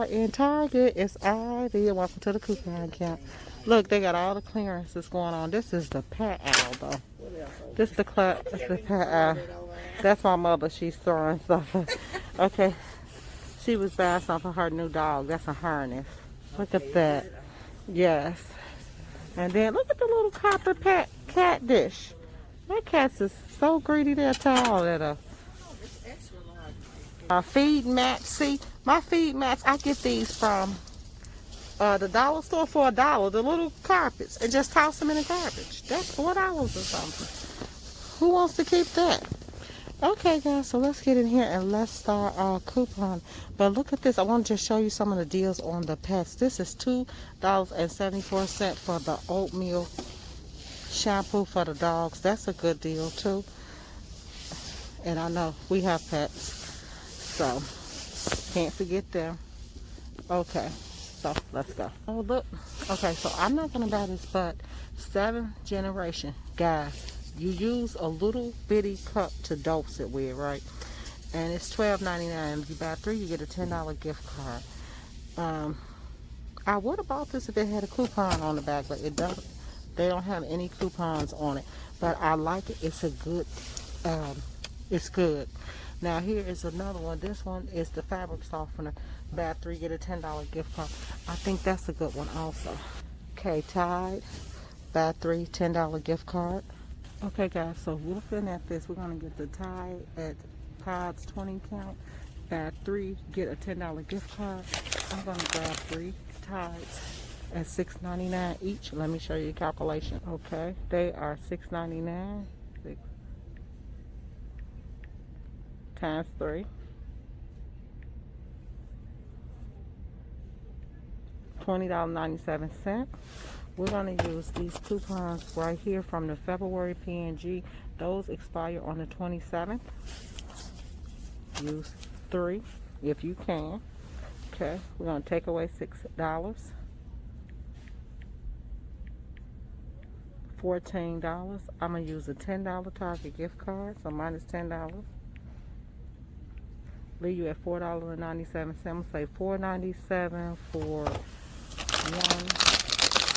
are in Target. It's Ivy. Welcome to the coupon account. Look, they got all the clearances going on. This is the pet owl, though. This the pet owl. That's my mother. She's throwing stuff. Okay. She was buying something for her new dog. That's a harness. Look at that. Yes. And then look at the little copper cat dish. My cats is so greedy they'll towel at her. Feed mats. See, my feed mats, I get these from the dollar store for $1. The little carpets, and just toss them in the garbage. That's $4 or something. Who wants to keep that? Okay, guys, so let's get in here and let's start our coupon. But look at this. I want to just show you some of the deals on the pets. This is $2.74 for the oatmeal shampoo for the dogs. That's a good deal, too. And I know we have pets, so can't forget them. Okay, so let's go. Oh, look. Okay, so I'm not going to buy this, but 7th generation. Guys, you use a little bitty cup to dose it with, right? And it's $12.99. If you buy 3, you get a $10 gift card. I would have bought this if it had a coupon on the back, but it doesn't. They don't have any coupons on it. But I like it. It's a good, it's good. Now here is another one. This one is the fabric softener. Buy 3, get a $10 gift card. I think that's a good one also. Okay, Tide. Buy 3, $10 gift card. Okay, guys, so looking at this, we're going to get the Tide at Tide's 20 count. Buy 3, get a $10 gift card. I'm going to grab 3 Tides at $6.99 each. Let me show you the calculation. Okay, they are $6.99. 6 times 3. $20.97. We're going to use these coupons right here from the February P&G. Those expire on the 27th. Use 3 if you can. Okay, we're going to take away $6. $14. I'm going to use a $10 Target gift card, so minus $10. Leave you at $4.97. I'm going to say $4.97 for 1,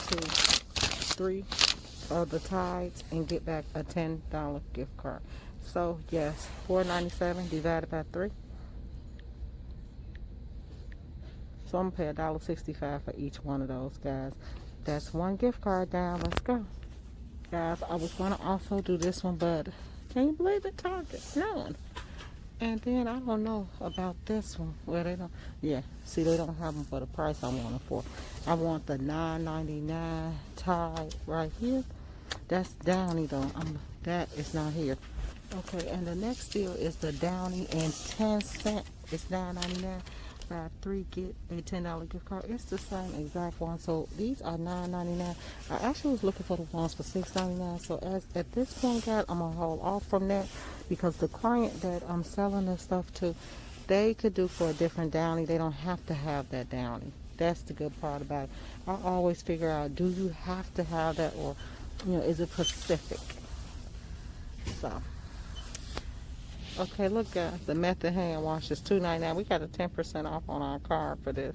2, 3 of the Tides and get back a $10 gift card. So yes, $4.97 divided by 3. So I'm gonna pay $1.65 for each one of those, guys. That's one gift card down. Let's go, guys. I was gonna also do this one, but can you believe it? Target's none. And then I don't know about this one. Well, they don't. Yeah, see, they don't have them for the price I want them for. I want the $9.99 Tide right here. That's Downy though. That is not here. Okay, and the next deal is the Downy and 10 cents. It's $9.99. Buy 3, get a $10 gift card. It's the same exact one. So these are $9.99. I actually was looking for the ones for $6.99. So at this point, guys, I'm gonna hold off from that because the client that I'm selling this stuff to, they could do for a different Downy. They don't have to have that Downy. That's the good part about it. I always figure out, do you have to have that, or is it Pacific? So. Okay, look, guys, the Method hand wash is $2.99. We got a 10% off on our card for this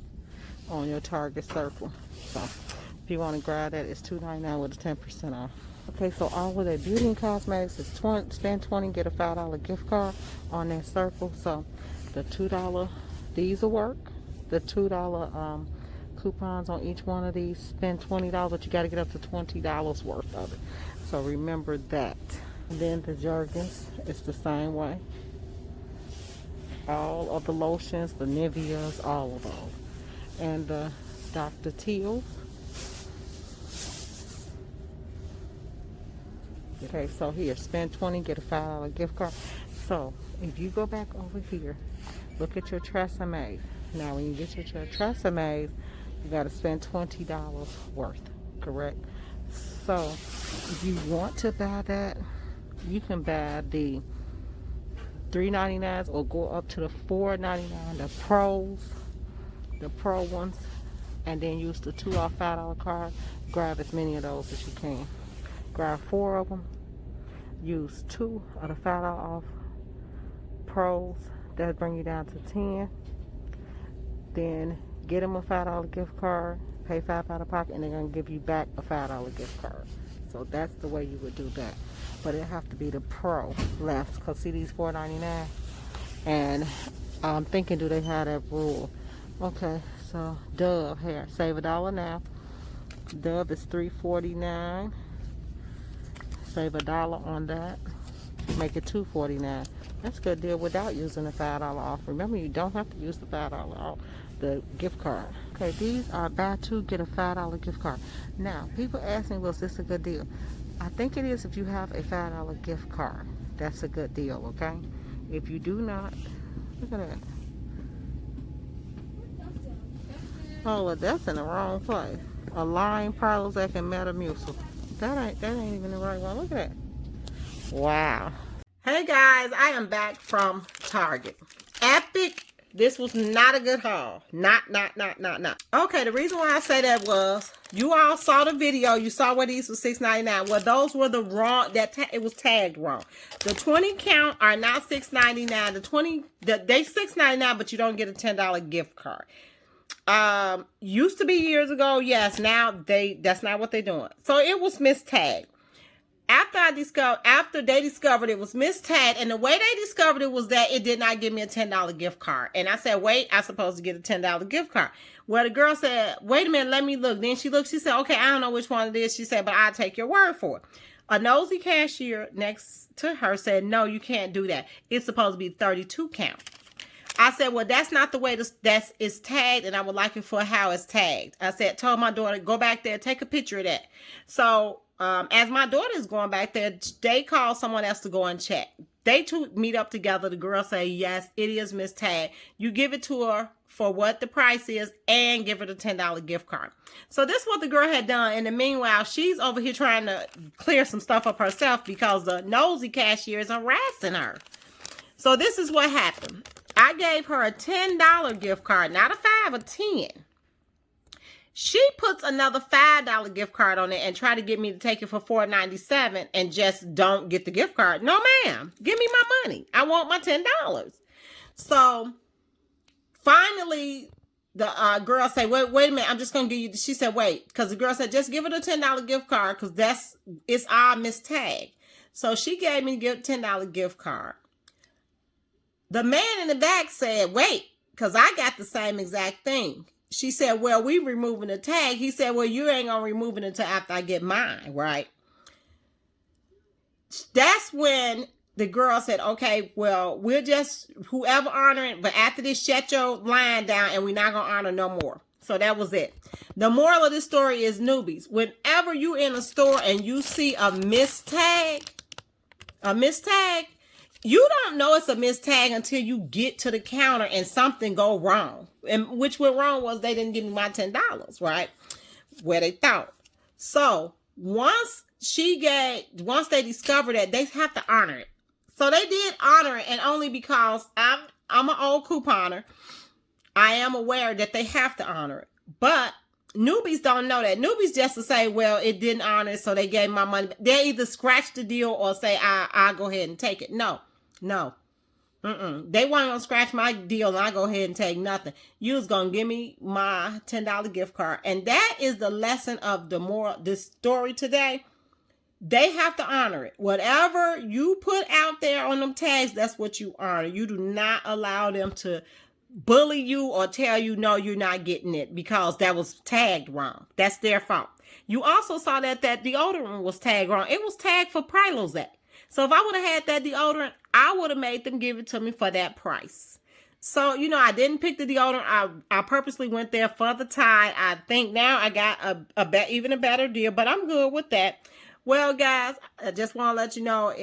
on your Target Circle. So if you want to grab that, it's $2.99 with a 10% off. Okay, so all of their beauty and cosmetics is spend 20, get a $5 gift card on that Circle. So the $2, these will work. The $2 coupons on each one of these, spend $20, but you got to get up to $20 worth of it. So remember that. And then the Jergens, it's the same way. All of the lotions, the Niveas, all of those. And the Dr. Teal's. Okay, so here, spend 20, get a $5 gift card. So if you go back over here, look at your Tresemme. Now when you get your Tresemme, you got to spend $20 worth, correct? So if you want to buy that, you can buy the $3.99 or go up to the $4.99, the pros, the pro ones, and then use the 2 off $5 card. Grab as many of those as you can. Grab 4 of them. Use 2 of the $5 off pros. That'll bring you down to 10. Then get them a $5 gift card, pay $5 out of pocket, and they're going to give you back a $5 gift card. So that's the way you would do that. But it have to be the pro left, because see these $4.99, and I'm thinking, do they have that rule? Okay, so Dove here, save $1 now. Dove is $3.49. Save $1 on that. Make it $2.49. That's a good deal without using the $5 off. Remember, you don't have to use the $5 off the gift card. Okay, these are buy two get a $5 gift card. Now, people ask me, was this a good deal? I think it is if you have a $5 gift card. That's a good deal, okay? If you do not, look at that. Oh, well, that's in the wrong place. Align Prozac and Metamucil. That ain't even the right one. Look at that. Wow. Hey guys, I am back from Target. Epic. This was not a good haul. Not. Okay, the reason why I say that was you all saw the video. You saw where these were $6.99. Well, those were the wrong. It was tagged wrong. The 20 count are not $6.99. The 20 they $6.99, but you don't get a $10 gift card. Used to be years ago. Yes, now that's not what they're doing. So it was mistagged. After they discovered it was mistagged, and the way they discovered it was that it did not give me a $10 gift card. And I said, wait, I'm supposed to get a $10 gift card. Well, the girl said, wait a minute, let me look. Then she looked, she said, okay, I don't know which one it is. She said, but I'll take your word for it. A nosy cashier next to her said, no, you can't do that. It's supposed to be 32 count. I said, well, that's not the way it's tagged, and I would like it for how it's tagged. I said, told my daughter, go back there, take a picture of that. So, as my daughter is going back there, they call someone else to go and check. They two meet up together. The girl say, yes, it is mistagged. You give it to her for what the price is and give her the $10 gift card. So this is what the girl had done. In the meanwhile, she's over here trying to clear some stuff up herself because the nosy cashier is harassing her. So this is what happened. I gave her a $10 gift card, not a $5, a $10. She puts another $5 gift card on it and try to get me to take it for $4.97 and just don't get the gift card. No, ma'am. Give me my money. I want my $10. So finally, the girl said, wait a minute. I'm just going to give you. She said, wait, because the girl said, just give her the $10 gift card because it's our mistag. So she gave me the $10 gift card. The man in the back said, wait, because I got the same exact thing. She said, well, we removing the tag. He said, well, you ain't going to remove it until after I get mine, right? That's when the girl said, okay, well, we'll just, whoever honor it, but after this, shut your line down and we're not going to honor no more. So that was it. The moral of this story is, newbies, whenever you in a store and you see a mistag, you don't know it's a mistag until you get to the counter and something go wrong. And which went wrong was they didn't give me my $10, right? Where they thought. So once they discovered that, they have to honor it. So they did honor it, and only because I'm an old couponer, I am aware that they have to honor it. But newbies don't know that. Newbies just to say, well, it didn't honor it, so they gave my money. They either scratch the deal or say, I'll go ahead and take it. No. They weren't gonna scratch my deal and I go ahead and take nothing. You was gonna give me my $10 gift card. And that is the lesson of this story today. They have to honor it. Whatever you put out there on them tags, that's what you honor. You do not allow them to bully you or tell you, no, you're not getting it because that was tagged wrong. That's their fault. You also saw that deodorant was tagged wrong. It was tagged for Prilosec. So if I would have had that deodorant, I would have made them give it to me for that price. So, I didn't pick the deodorant. I purposely went there for the Tide. I think now I got even a better deal, but I'm good with that. Well, guys, I just want to let you know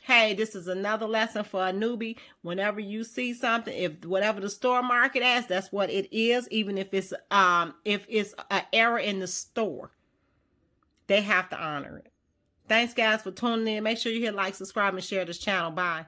hey, this is another lesson for a newbie. Whenever you see something, if whatever the store market asks, that's what it is. Even if it's an error in the store, they have to honor it. Thanks, guys, for tuning in. Make sure you hit like, subscribe, and share this channel. Bye.